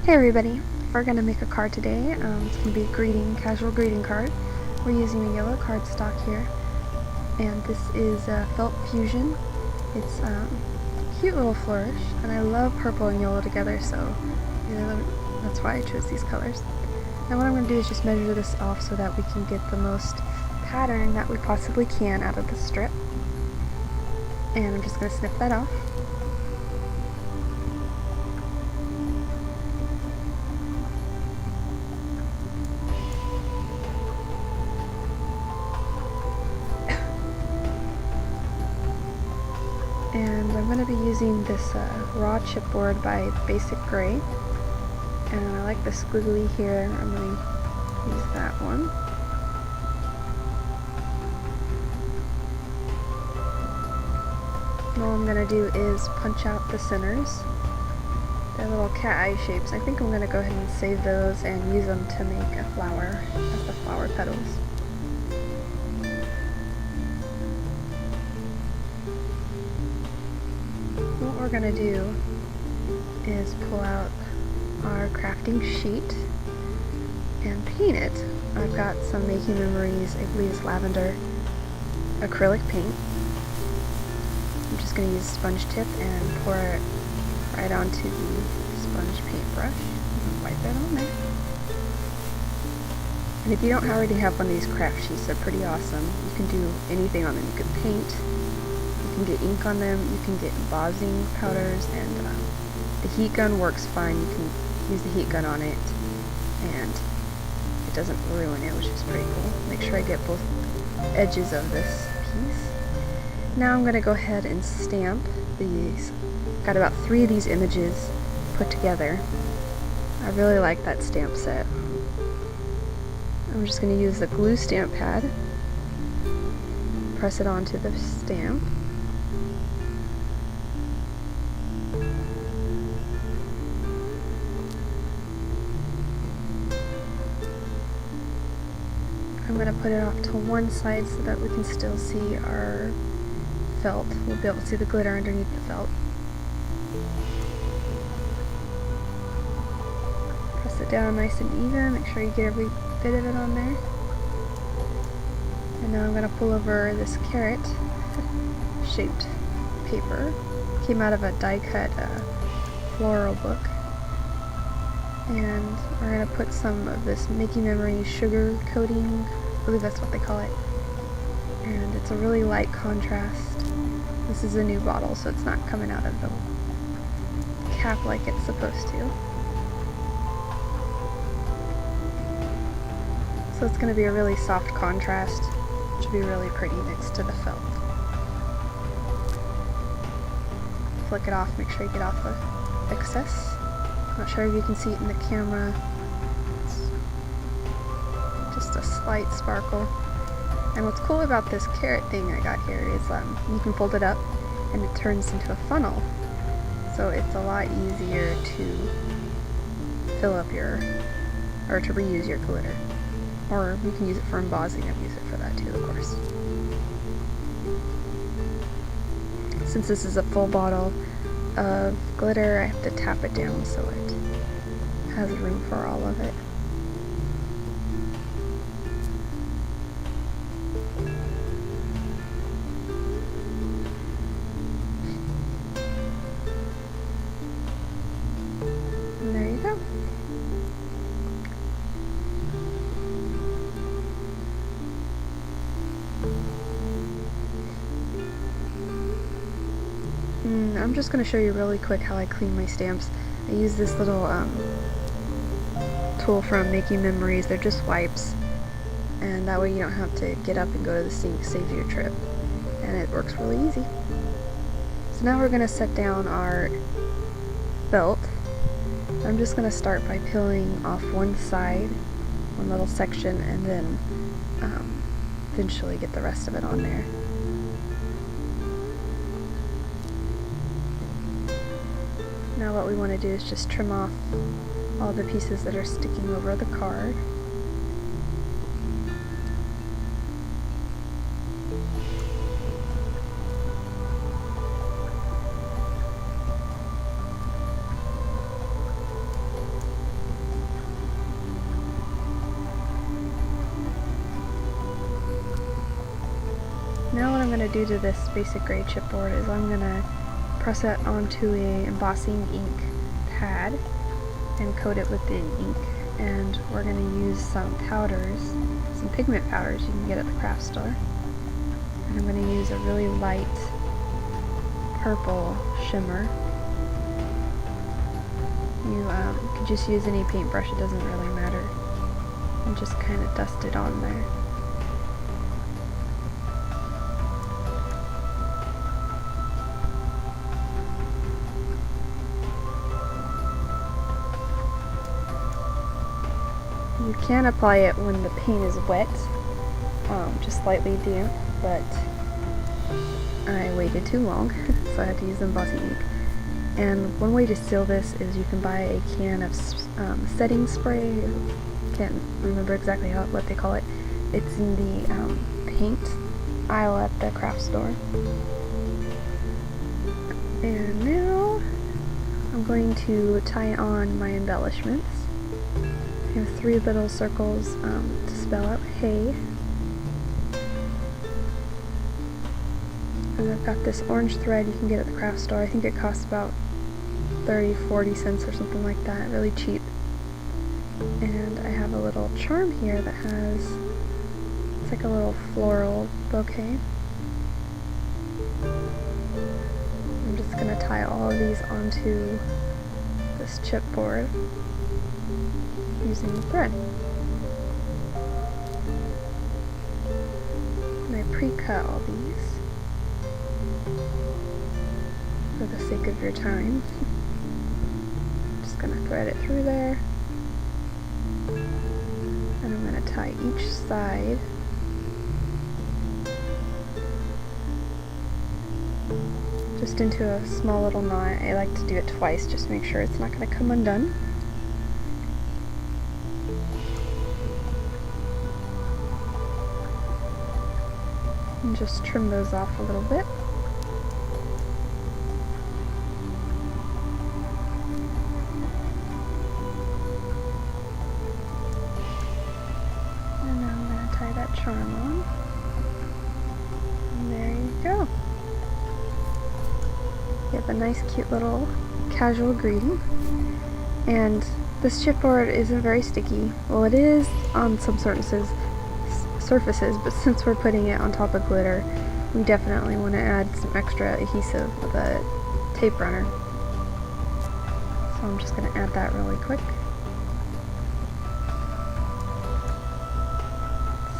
Hey everybody, we're going to make a card today. It's going to be a casual greeting card. We're using a yellow cardstock here, and this is Felt Fusion. It's a cute little flourish, and I love purple and yellow together, so that's why I chose these colors. Now what I'm going to do is just measure this off so that we can get the most pattern that we possibly can out of the strip. And I'm just going to snip that off. And I'm going to be using this raw chipboard by Basic Gray, and I like the squiggly here. I'm going to use that one. And all I'm going to do is punch out the centers. They're little cat eye shapes. I think I'm going to go ahead and save those and use them to make a flower as the flower petals. What we're going to do is pull out our crafting sheet and paint it. I've got some Making Memories, I believe it's lavender, acrylic paint. I'm just going to use a sponge tip and pour it right onto the sponge paintbrush and wipe it on there. And if you don't already have one of these craft sheets, they're pretty awesome. You can do anything on them. You can paint, you can get ink on them, you can get embossing powders, and the heat gun works fine. You can use the heat gun on it and it doesn't ruin it, which is pretty cool. Make sure I get both edges of this piece. Now I'm going to go ahead and stamp these. Got about 3 of these images put together. I really like that stamp set. I'm just going to use the glue stamp pad, press it onto the stamp. I'm going to put it off to one side so that we can still see our felt. We'll be able to see the glitter underneath the felt. Press it down nice and even, make sure you get every bit of it on there. And now I'm going to pull over this carrot shaped paper. Came out of a die cut floral book. And we're going to put some of this Making Memories sugar coating, I believe that's what they call it. And it's a really light contrast. This is a new bottle, so it's not coming out of the cap like it's supposed to. So it's going to be a really soft contrast, which will be really pretty next to the felt. Flick it off, make sure you get off the excess. Not sure if you can see it in the camera. It's just a slight sparkle. And what's cool about this carrot thing I got here is you can fold it up and it turns into a funnel. So it's a lot easier to fill up or to reuse your glitter. Or you can use it for embossing. I've used it for that too, of course. Since this is a full bottle of glitter, I have to tap it down so it has room for all of it. And there you go. I'm just going to show you really quick how I clean my stamps. I use this little tool from Making Memories. They're just wipes, and that way you don't have to get up and go to the sink, save your trip, and it works really easy. So now we're going to set down our felt. I'm just going to start by peeling off one side, one little section, and then eventually get the rest of it on there. Now what we want to do is just trim off all the pieces that are sticking over the card. going to do to this basic gray chipboard is I'm going to press it onto a embossing ink pad and coat it with the ink, and we're going to use some powders, some pigment powders you can get at the craft store. And I'm going to use a really light purple shimmer. You could just use any paintbrush, it doesn't really matter, and just kind of dust it on there. You can apply it when the paint is wet, just slightly damp, but I waited too long, so I had to use the embossing ink. And one way to seal this is you can buy a can of setting spray. Can't remember exactly what they call it. It's in the paint aisle at the craft store. And now I'm going to tie on my embellishments. I have 3 little circles to spell out hey. And I've got this orange thread you can get at the craft store. I think it costs about 30-40 cents or something like that, really cheap. And I have a little charm here that has, it's like a little floral bouquet. I'm just going to tie all of these onto this chipboard using thread. And I pre-cut all these for the sake of your time. Just gonna thread it through there, and I'm gonna tie each side just into a small little knot. I like to do it twice just to make sure it's not gonna come undone. And just trim those off a little bit. And now I'm going to tie that charm on. And there you go. You have a nice cute little casual greeting. And this chipboard isn't very sticky. Well, it is on some surfaces, but since we're putting it on top of glitter, we definitely want to add some extra adhesive with a tape runner. So I'm just going to add that really quick.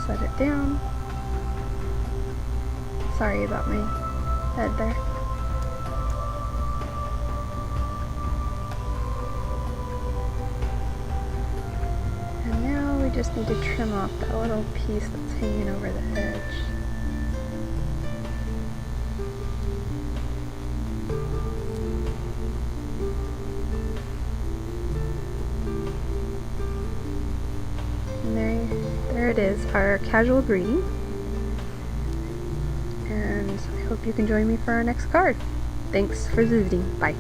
Set it down. Sorry about my head there. Just need to trim off that little piece that's hanging over the edge. And there it is, our casual greeting. And I hope you can join me for our next card. Thanks for visiting. Bye.